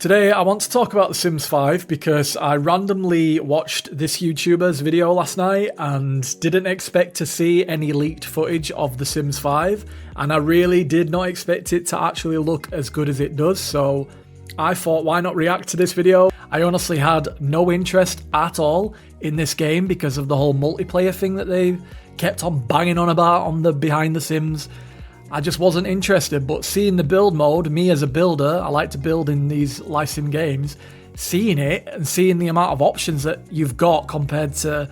Today I want to talk about The Sims 5 because I randomly watched this YouTuber's video last night and didn't expect to see any leaked footage of The Sims 5, and I really did not expect it to actually look as good as it does, so I thought why not react to this video. I honestly had no interest at all in this game because of the whole multiplayer thing that they kept on banging on about on the Behind the Sims. I just wasn't interested, but seeing the build mode, me as a builder, I like to build in these live sim games, seeing it and seeing the amount of options that you've got compared to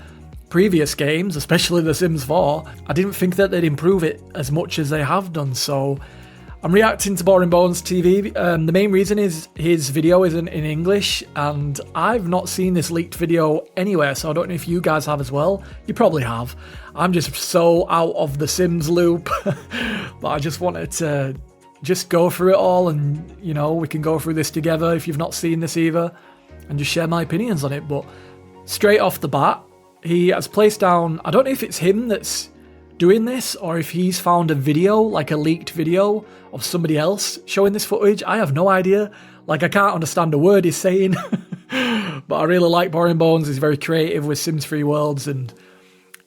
previous games, especially The Sims 4, I didn't think that they'd improve it as much as they have done, so I'm reacting to Boring Bones TV. The main reason is his video isn't in English, and I've not seen this leaked video anywhere, so I don't know if you guys have as well. You probably have. I'm just so out of the Sims loop, but I just wanted to just go through it all, and you know, we can go through this together if you've not seen this either, and just share my opinions on it. But straight off the bat, he has placed down, I don't know if it's him that's doing this or if he's found a video, like a leaked video of somebody else showing this footage. I have no idea. Like, I can't understand a word he's saying. But I really like Boring Bones. He's very creative with Sims 3 worlds, and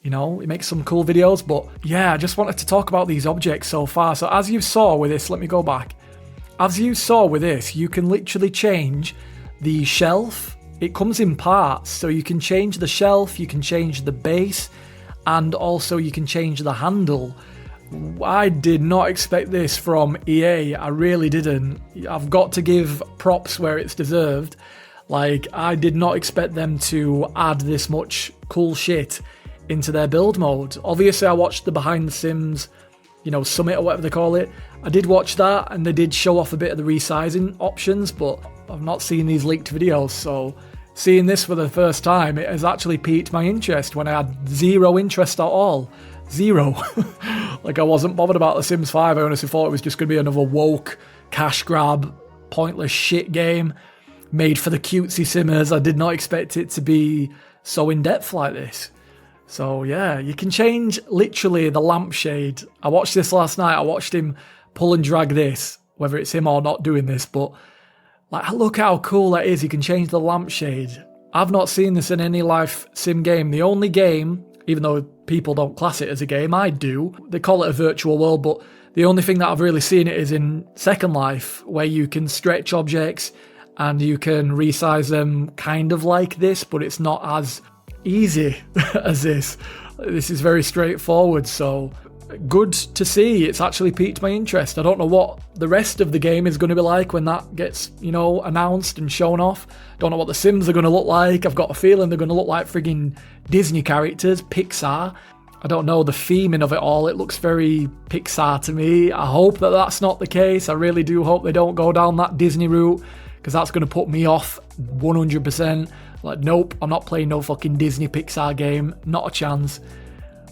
you know, he makes some cool videos. But yeah, I just wanted to talk about these objects so far. So as you saw with this, let me go back. As you saw with this, you can literally change the shelf. It comes in parts, so you can change the shelf, you can change the base, and also you can change the handle. I did not expect this from EA, I really didn't. I've got to give props where it's deserved. Like, I did not expect them to add this much cool shit into their build mode. Obviously I watched the Behind the Sims, you know, Summit or whatever they call it. I did watch that, and they did show off a bit of the resizing options, but I've not seen these leaked videos, so seeing this for the first time, it has actually piqued my interest when I had zero interest at all. Zero. Like, I wasn't bothered about The Sims 5. I honestly thought it was just going to be another woke, cash grab, pointless shit game made for the cutesy simmers. I did not expect it to be so in-depth like this. So yeah, you can change literally the lampshade. I watched this last night. I watched him pull and drag this, whether it's him or not doing this, but like, look how cool that is. You can change the lampshade. I've not seen this in any live sim game. The only game, even though people don't class it as a game, I do. They call it a virtual world, but the only thing that I've really seen it is in Second Life, where you can stretch objects and you can resize them kind of like this, but it's not as easy as this. This is very straightforward, so good to see. It's actually piqued my interest. I don't know what the rest of the game is going to be like when that gets, you know, announced and shown off. Don't know what the Sims are going to look like. I've got a feeling they're going to look like frigging Disney characters, Pixar. I don't know the theming of it all. It looks very Pixar to me. I hope that that's not the case. I really do hope they don't go down that Disney route, because that's going to put me off 100%. Like, nope, I'm not playing no fucking Disney Pixar game. Not a chance.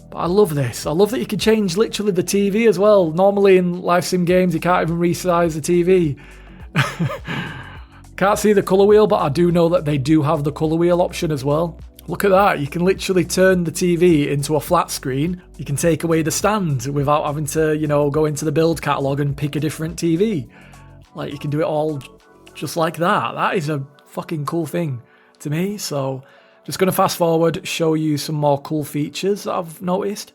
But I love this. I love that you can change literally the TV as well. Normally in live sim games, you can't even resize the TV. Can't see the colour wheel, but I do know that they do have the colour wheel option as well. Look at that. You can literally turn the TV into a flat screen. You can take away the stand without having to, you know, go into the build catalogue and pick a different TV. Like, you can do it all just like that. That is a fucking cool thing to me. So just going to fast forward, show you some more cool features that I've noticed.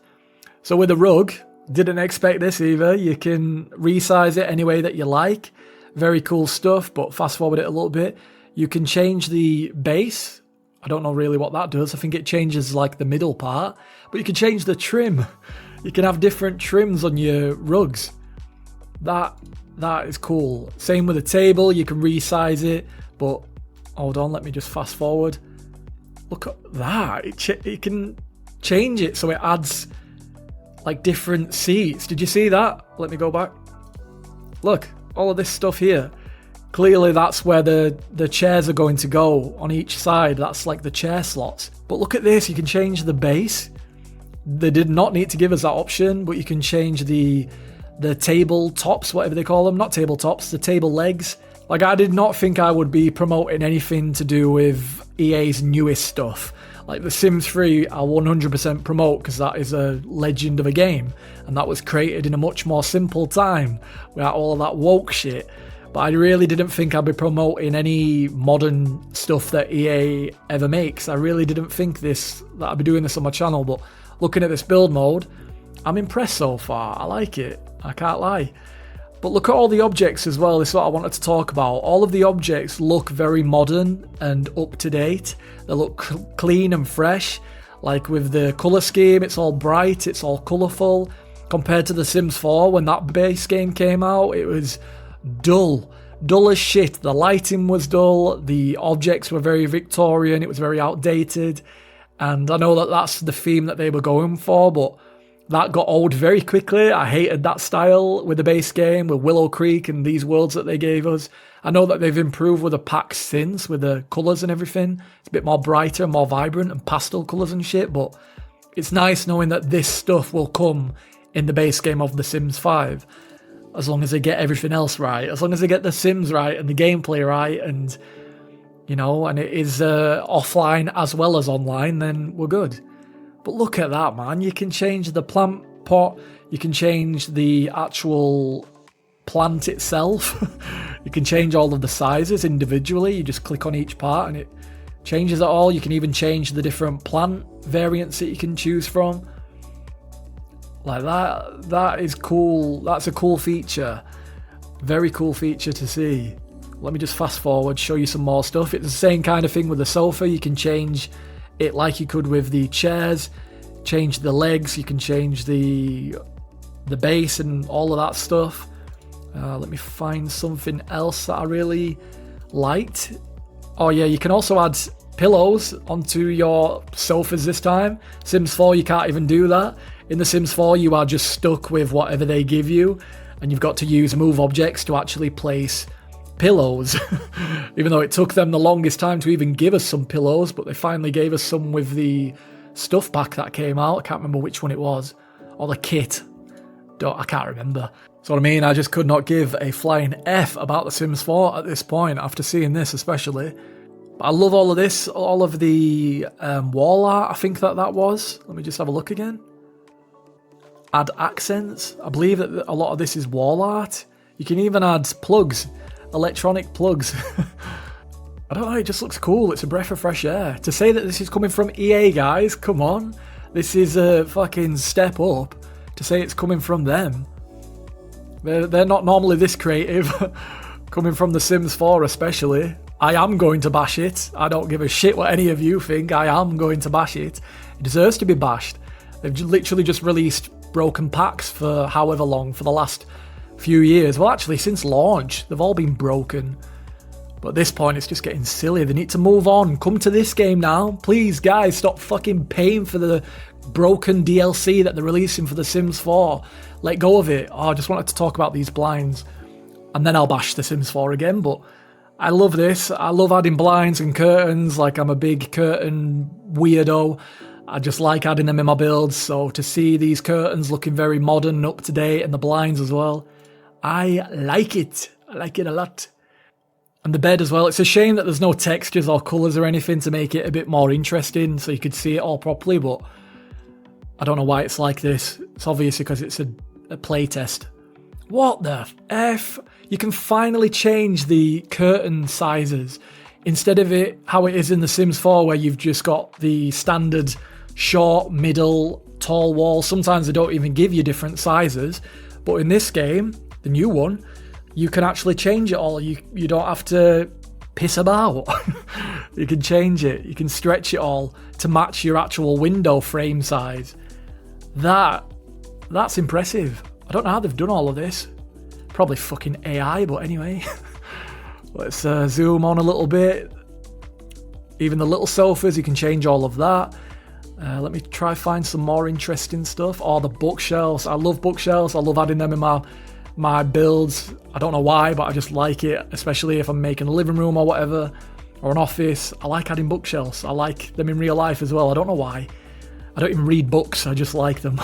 So with the rug, didn't expect this either. You can resize it any way that you like. Very cool stuff, but fast forward it a little bit. You can change the base. I don't know really what that does. I think it changes like the middle part, but you can change the trim. You can have different trims on your rugs. That is cool. Same with the table. You can resize it, but hold on, let me just fast forward. Look at that. It can change it so it adds like different seats. Did you see that? Let me go back. Look, all of this stuff here. Clearly that's where the chairs are going to go on each side. That's like the chair slots. But look at this. You can change the base. They did not need to give us that option, but you can change the table tops, whatever they call them. Not table tops, the table legs. Like, I did not think I would be promoting anything to do with EA's newest stuff. Like, The Sims 3, I'll 100% promote because that is a legend of a game. And that was created in a much more simple time without all of that woke shit. But I really didn't think I'd be promoting any modern stuff that EA ever makes. I really didn't think that I'd be doing this on my channel, but looking at this build mode, I'm impressed so far. I like it, I can't lie. But look at all the objects as well. This is what I wanted to talk about. All of the objects look very modern and up to date. They look clean and fresh. Like with the colour scheme, it's all bright, it's all colourful. Compared to The Sims 4, when that base game came out, it was dull as shit. The lighting was dull, the objects were very Victorian, it was very outdated, and I know that that's the theme that they were going for, but that got old very quickly. I hated that style with the base game, with Willow Creek and these worlds that they gave us. I know that they've improved with the packs since, with the colours and everything. It's a bit more brighter, more vibrant, and pastel colours and shit, but it's nice knowing that this stuff will come in the base game of The Sims 5. As long as they get everything else right, as long as they get the Sims right and the gameplay right, and and it is offline as well as online, then we're good. But look at that, man. You can change the plant pot, you can change the actual plant itself, you can change all of the sizes individually. You just click on each part and it changes it all. You can even change the different plant variants that you can choose from. Like that is cool. That's a cool feature. Very cool feature to see. Let me just fast forward, show you some more stuff. It's the same kind of thing with the sofa. You can change it like you could with the chairs. Change the legs. You can change the base and all of that stuff. Let me find something else that I really liked. Oh yeah, you can also add pillows onto your sofas this time. Sims 4, you can't even do that. In The Sims 4, you are just stuck with whatever they give you, and you've got to use move objects to actually place pillows. Even though it took them the longest time to even give us some pillows, but they finally gave us some with the stuff pack that came out. I can't remember which one it was. Or the kit. I can't remember. So what I mean, I just could not give a flying F about The Sims 4 at this point, after seeing this especially. But I love all of this, all of the wall art, I think that was. Let me just have a look again. Add accents. I believe that a lot of this is wall art. You can even add plugs, electronic plugs. I don't know, it just looks cool. It's a breath of fresh air. To say that this is coming from EA, guys, come on. This is a fucking step up. To say it's coming from them. They're not normally this creative. Coming from The Sims 4 especially. I am going to bash it. I don't give a shit what any of you think. I am going to bash it. It deserves to be bashed. They've literally just released broken packs for however long, for the last few years. Well, actually, since launch, they've all been broken. But at this point, it's just getting silly. They need to move on. Come to this game now. Please, guys, stop fucking paying for the broken DLC that they're releasing for The Sims 4. Let go of it. Oh, I just wanted to talk about these blinds. And then I'll bash The Sims 4 again, but I love this. I love adding blinds and curtains. Like, I'm a big curtain weirdo. I just like adding them in my builds, so to see these curtains looking very modern and up to date, and the blinds as well, I like it. I like it a lot. And the bed as well. It's a shame that there's no textures or colours or anything to make it a bit more interesting so you could see it all properly, but I don't know why it's like this. It's obviously because it's a playtest. What the F? You can finally change the curtain sizes. Instead of it how it is in The Sims 4, where you've just got the standard short, middle, tall walls. Sometimes they don't even give you different sizes. But in this game, the new one, you can actually change it all. You don't have to piss about. You can change it. You can stretch it all to match your actual window frame size. That's impressive. I don't know how they've done all of this. Probably fucking AI, but anyway. Let's zoom on a little bit. Even the little sofas, you can change all of that. Let me try find some more interesting stuff. Oh, the bookshelves. I love bookshelves. I love adding them in my builds. I don't know why, but I just like it, especially if I'm making a living room or whatever, or an office. I like adding bookshelves. I like them in real life as well. I don't know why. I don't even read books. I just like them.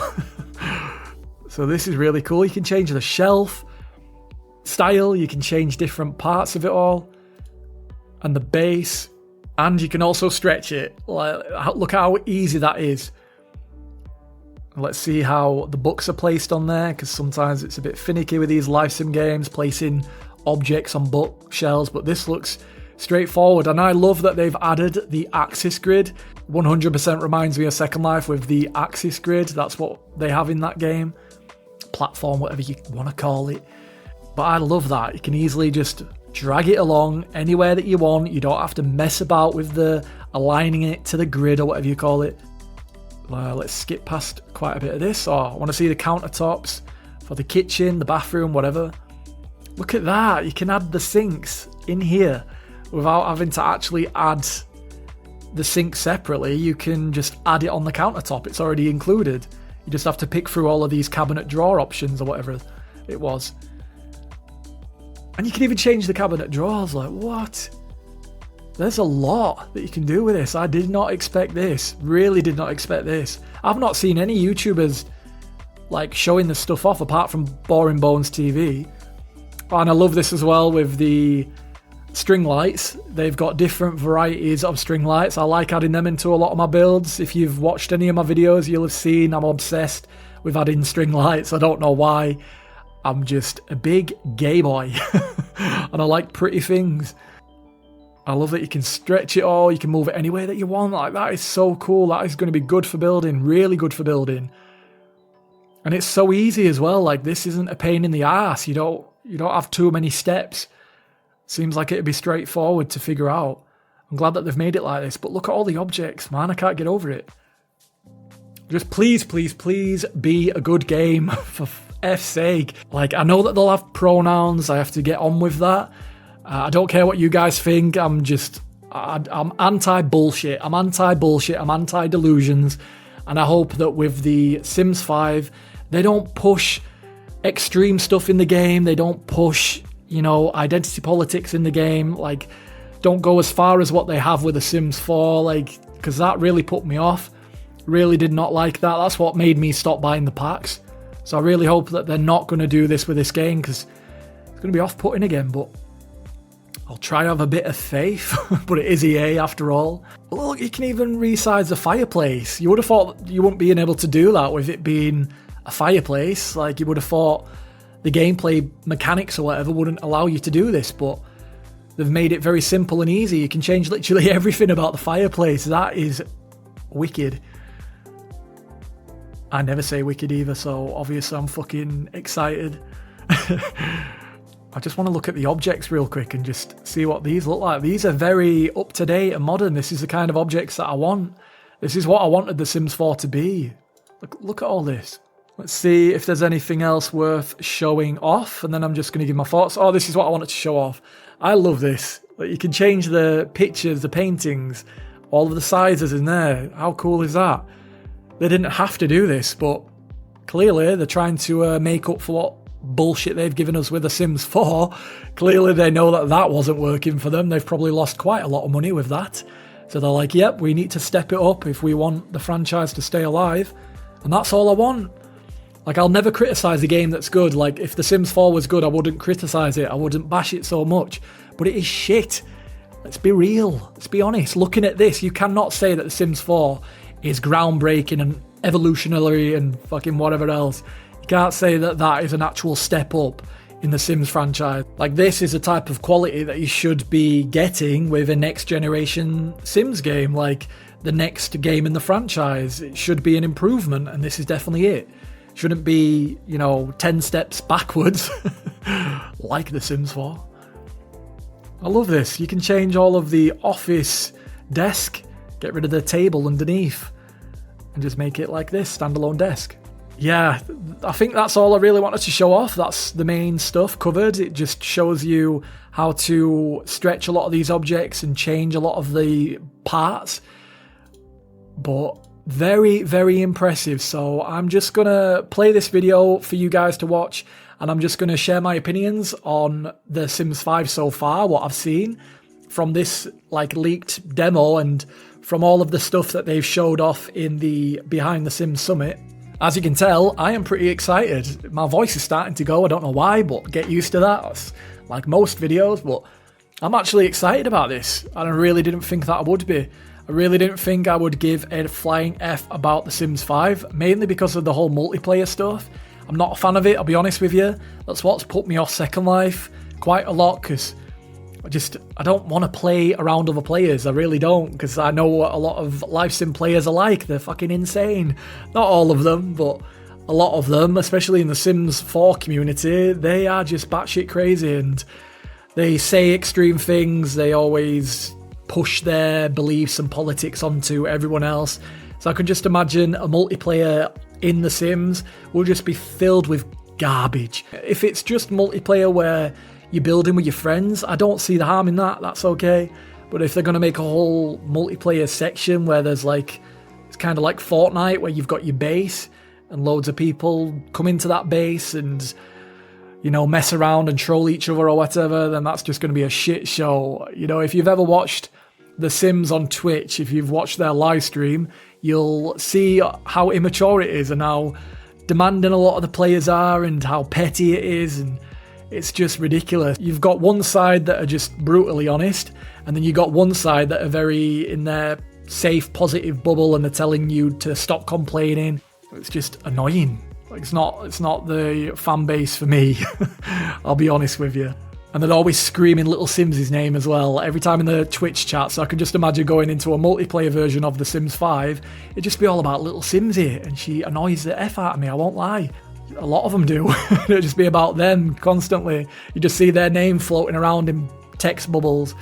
So this is really cool. You can change the shelf style. You can change different parts of it all. And the base. And you can also stretch it. Look how easy that is. Let's see how the books are placed on there, because sometimes it's a bit finicky with these live sim games, placing objects on bookshelves, but this looks straightforward. And I love that they've added the axis grid. 100% reminds me of Second Life with the axis grid. That's what they have in that game. Platform, whatever you want to call it. But I love that. You can easily just drag it along anywhere that you want. You don't have to mess about with the aligning it to the grid or whatever you call it. Let's skip past quite a bit of this. I want to see the countertops for the kitchen, the bathroom, whatever. Look at that. You can add the sinks in here without having to actually add the sink separately. You can just add it on the countertop. It's already included. You just have to pick through all of these cabinet drawer options or whatever it was. And you can even change the cabinet drawers. Like, what? There's a lot that you can do with this. I did not expect this. Really did not expect this. I've not seen any YouTubers like showing this stuff off apart from Boring Bones TV. And I love this as well with the string lights. They've got different varieties of string lights. I like adding them into a lot of my builds. If you've watched any of my videos, you'll have seen I'm obsessed with adding string lights. I don't know why. I'm just a big gay boy. And I like pretty things. I love that you can stretch it all. You can move it any way that you want. Like, that is so cool. That is going to be good for building. Really good for building. And it's so easy as well. Like, this isn't a pain in the ass. You don't have too many steps. Seems like it'd be straightforward to figure out. I'm glad that they've made it like this. But look at all the objects, man. I can't get over it. Just please, please, please be a good game for F's sake. Like, I know that they'll have pronouns. I have to get on with that. I don't care what you guys think. I'm anti-bullshit. I'm anti-bullshit. I'm anti-delusions. And I hope that with the Sims 5, they don't push extreme stuff in the game. They don't push, identity politics in the game. Like, don't go as far as what they have with the Sims 4. Like, because that really put me off. Really did not like that. That's what made me stop buying the packs. So I really hope that they're not going to do this with this game, because it's going to be off-putting again. But I'll try to have a bit of faith, but it is EA after all. Look, you can even resize the fireplace. You would have thought you wouldn't be able to do that with it being a fireplace. Like, you would have thought the gameplay mechanics or whatever wouldn't allow you to do this, but they've made it very simple and easy. You can change literally everything about the fireplace. That is wicked. I never say wicked either, so obviously I'm fucking excited. I just want to look at the objects real quick and just see what these look like. These are very up-to-date and modern. This is the kind of objects that I want. This is what I wanted The Sims 4 to be. Look at all this. Let's see if there's anything else worth showing off, and then I'm just going to give my thoughts. Oh, this is what I wanted to show off. I love this. Like, you can change the pictures, the paintings, all of the sizes in there. How cool is that? They didn't have to do this, but clearly they're trying to make up for what bullshit they've given us with The Sims 4. Clearly they know that that wasn't working for them. They've probably lost quite a lot of money with that. So they're like, yep, we need to step it up if we want the franchise to stay alive. And that's all I want. Like, I'll never criticise a game that's good. Like, if The Sims 4 was good, I wouldn't criticise it. I wouldn't bash it so much. But it is shit. Let's be real. Let's be honest. Looking at this, you cannot say that The Sims 4 is groundbreaking and evolutionary and fucking whatever else. You can't say that that is an actual step up in the Sims franchise. Like, this is a type of quality that you should be getting with a next generation Sims game. Like, the next game in the franchise, it should be an improvement, and this is definitely it. Shouldn't be, 10 steps backwards like The Sims 4. I love this. You can change all of the office desk, get rid of the table underneath, and just make it like this, standalone desk. Yeah, I think that's all I really wanted to show off. That's the main stuff covered. It just shows you how to stretch a lot of these objects and change a lot of the parts. But very, very impressive. So I'm just going to play this video for you guys to watch, and I'm just going to share my opinions on The Sims 5 so far, what I've seen from this leaked demo and from all of the stuff that they've showed off in the Behind the Sims Summit. As you can tell, I am pretty excited. My voice is starting to go, I don't know why, but get used to that. It's like most videos, but I'm actually excited about this, and I really didn't think that I would be. I really didn't think I would give a flying F about The Sims 5, mainly because of the whole multiplayer stuff. I'm not a fan of it, I'll be honest with you. That's what's put me off Second Life, quite a lot because I don't want to play around other players. I really don't, because I know what a lot of live sim players are like. They're fucking insane. Not all of them, but a lot of them, especially in the Sims 4 community, they are just batshit crazy and they say extreme things. They always push their beliefs and politics onto everyone else. So I can just imagine a multiplayer in The Sims will just be filled with garbage. If it's just multiplayer where you're building with your friends, I don't see the harm in that. That's okay. But if they're going to make a whole multiplayer section where there's like, it's kind of like Fortnite where you've got your base and loads of people come into that base and, you know, mess around and troll each other or whatever, then that's just going to be a shit show. You know, if you've ever watched The Sims on Twitch, if you've watched their live stream, you'll see how immature it is and how demanding a lot of the players are and how petty it is, and it's just ridiculous. You've got one side that are just brutally honest, and then you got one side that are very in their safe, positive bubble, and they're telling you to stop complaining. It's just annoying. Like, it's not the fan base for me. I'll be honest with you. And they're always screaming Little Sims' name as well every time in the Twitch chat. So I can just imagine going into a multiplayer version of The Sims 5. It'd just be all about Little Simsy, and she annoys the F out of me, I won't lie. A lot of them do. It'd just be about them constantly. You just see their name floating around in text bubbles.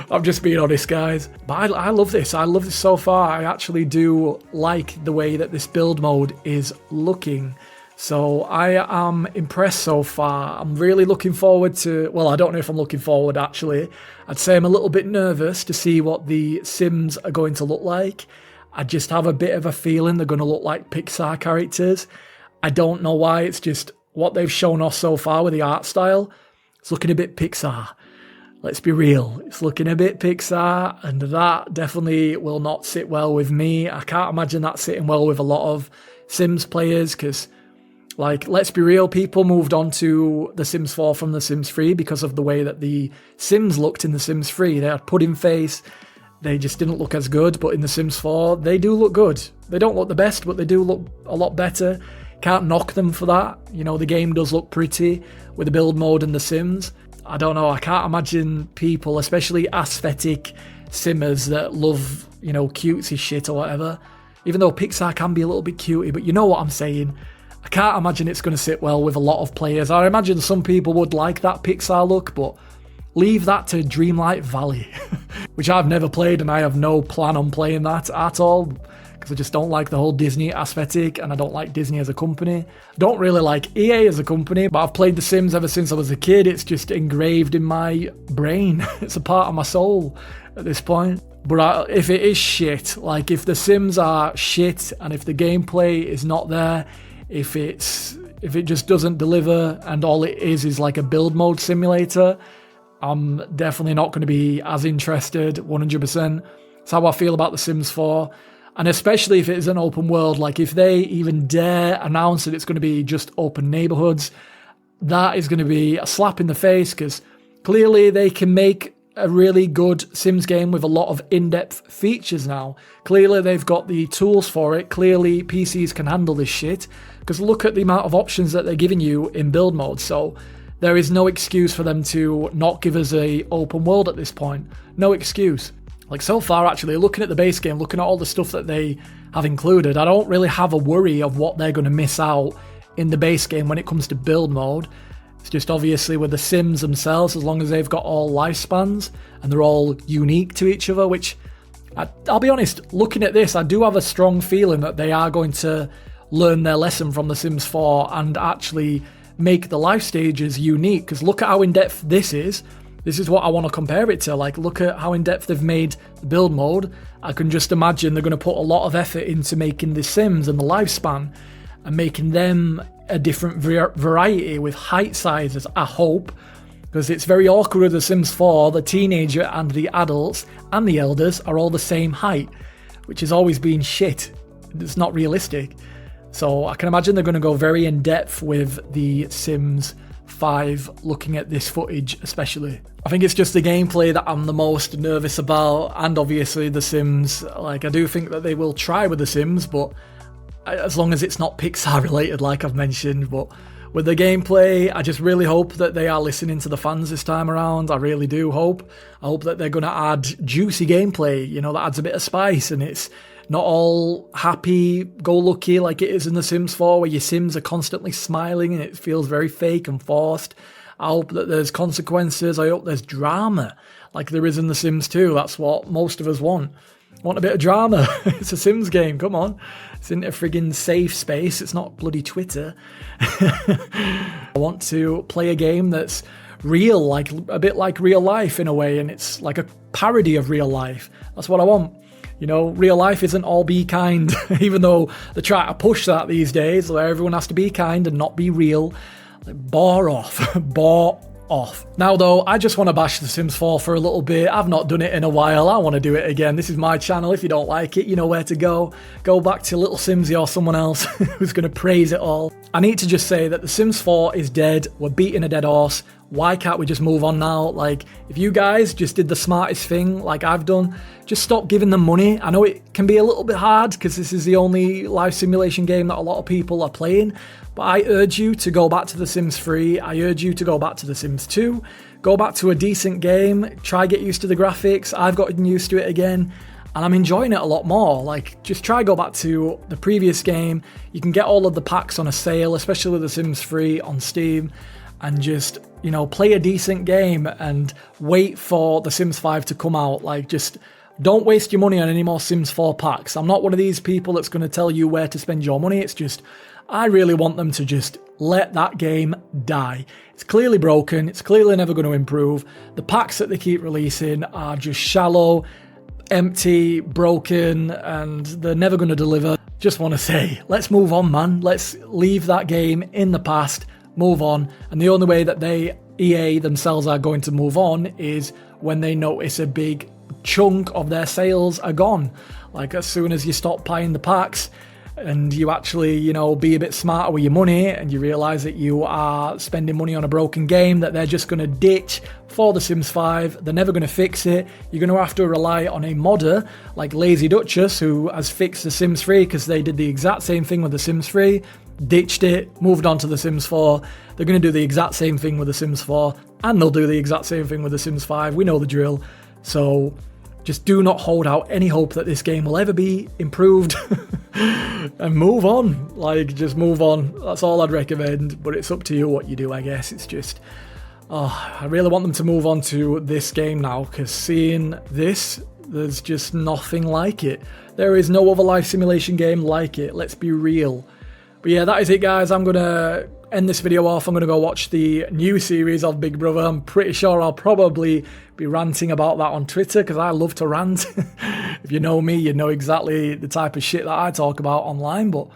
I'm just being honest, guys. But I love this. I love this so far. I actually do like the way that this build mode is looking. So I am impressed so far. I'm really looking forward to... Well, I don't know if I'm looking forward, actually. I'd say I'm a little bit nervous to see what the Sims are going to look like. I just have a bit of a feeling they're going to look like Pixar characters. I don't know why. It's just what they've shown us so far with the art style. It's looking a bit Pixar. Let's be real. It's looking a bit Pixar, and that definitely will not sit well with me. I can't imagine that sitting well with a lot of Sims players because, like, let's be real, people moved on to The Sims 4 from The Sims 3 because of the way that the Sims looked in The Sims 3. They had pudding face. They just didn't look as good, but in The Sims 4, they do look good. They don't look the best, but they do look a lot better. Can't knock them for that. You know, the game does look pretty with the build mode and The Sims. I don't know, I can't imagine people, especially aesthetic simmers that love, you know, cutesy shit or whatever. Even though Pixar can be a little bit cutie, but you know what I'm saying. I can't imagine it's going to sit well with a lot of players. I imagine some people would like that Pixar look, but leave that to Dreamlight Valley, which I've never played and I have no plan on playing that at all, because I just don't like the whole Disney aesthetic and I don't like Disney as a company. Don't really like EA as a company, but I've played The Sims ever since I was a kid. It's just engraved in my brain. It's a part of my soul at this point. But if it is shit, like if The Sims are shit and if the gameplay is not there, if it just doesn't deliver and all it is like a build mode simulator, I'm definitely not going to be as interested 100%. That's how I feel about The Sims 4. And especially if it is an open world, like if they even dare announce that it's going to be just open neighborhoods, that is going to be a slap in the face, because clearly they can make a really good Sims game with a lot of in-depth features now. Clearly they've got the tools for it. Clearly PCs can handle this shit, because look at the amount of options that they're giving you in build mode. So there is no excuse for them to not give us a open world at this point. No excuse. Like so far, actually, looking at the base game, looking at all the stuff that they have included, I don't really have a worry of what they're going to miss out in the base game when it comes to build mode. It's just obviously with the Sims themselves, as long as they've got all lifespans and they're all unique to each other, which I'll be honest, looking at this, I do have a strong feeling that they are going to learn their lesson from The Sims 4 and actually make the life stages unique, because look at how in-depth this is. This is what I want to compare it to. Like, look at how in-depth they've made the build mode. I can just imagine they're going to put a lot of effort into making the Sims and the lifespan and making them a different variety with height sizes, I hope. Because it's very awkward with The Sims 4. The teenager and the adults and the elders are all the same height, which has always been shit. It's not realistic. So I can imagine they're going to go very in-depth with the Sims 5, looking at this footage especially. I think it's just the gameplay that I'm the most nervous about, and obviously The Sims. Like, I do think that they will try with The Sims, but as long as it's not Pixar related, like I've mentioned. But with the gameplay. I just really hope that they are listening to the fans this time around. I really do hope. I hope that they're going to add juicy gameplay, you know, that adds a bit of spice, and it's not all happy-go-lucky like it is in The Sims 4, where your Sims are constantly smiling and it feels very fake and forced. I hope that there's consequences. I hope there's drama like there is in The Sims 2. That's what most of us want. Want a bit of drama. It's a Sims game, come on. It's in a friggin' safe space. It's not bloody Twitter. I want to play a game that's real, like a bit like real life in a way, and it's like a parody of real life. That's what I want. You know, real life isn't all be kind, even though they try to push that these days, where everyone has to be kind and not be real. Like, bore off. Bore off. Now though, I just want to bash The Sims 4 for a little bit. I've not done it in a while. I want to do it again. This is my channel. If you don't like it, you know where to go. Go back to Little Simsy or someone else who's going to praise it all. I need to just say that The Sims 4 is dead. We're beating a dead horse. Why can't we just move on now? Like, if you guys just did the smartest thing like I've done, just stop giving them money. I know it can be a little bit hard because this is the only life simulation game that a lot of people are playing, but I urge you to go back to The Sims 3. I urge you to go back to The Sims 2. Go back to a decent game. Try get used to the graphics. I've gotten used to it again, and I'm enjoying it a lot more. Like, just try go back to the previous game. You can get all of the packs on a sale, especially with The Sims 3 on Steam, and just, you know, play a decent game and wait for The Sims 5 to come out. Like, just don't waste your money on any more Sims 4 packs. I'm not one of these people that's going to tell you where to spend your money. It's just, I really want them to just let that game die. It's clearly broken. It's clearly never going to improve. The packs that they keep releasing are just shallow, empty, broken, and they're never going to deliver. Just want to say, let's move on, man. Let's leave that game in the past. Move on, and the only way that EA themselves are going to move on is when they notice a big chunk of their sales are gone. Like, as soon as you stop buying the packs and you actually, you know, be a bit smarter with your money, and you realise that you are spending money on a broken game that they're just going to ditch for The Sims 5. They're never going to fix it. You're going to have to rely on a modder like Lazy Duchess, who has fixed The Sims 3 because they did the exact same thing with The Sims 3. Ditched it, moved on to The Sims 4. They're going to do the exact same thing with The Sims 4, and they'll do the exact same thing with The Sims 5. We know the drill. So just do not hold out any hope that this game will ever be improved and move on. Like, just move on. That's all I'd recommend, but it's up to you what you do, I guess. It's just, I really want them to move on to this game now, because seeing this, there's just nothing like it. There is no other life simulation game like it. Let's be real. But yeah, that is it, guys. I'm going to end this video off. I'm going to go watch the new series of Big Brother. I'm pretty sure I'll probably be ranting about that on Twitter, because I love to rant. If you know me, you know exactly the type of shit that I talk about online. But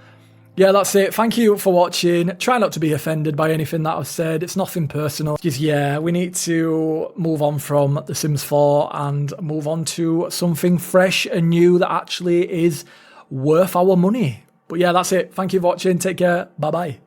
yeah, that's it. Thank you for watching. Try not to be offended by anything that I've said. It's nothing personal. Just, yeah, we need to move on from The Sims 4 and move on to something fresh and new that actually is worth our money. But yeah, that's it. Thank you for watching. Take care. Bye-bye.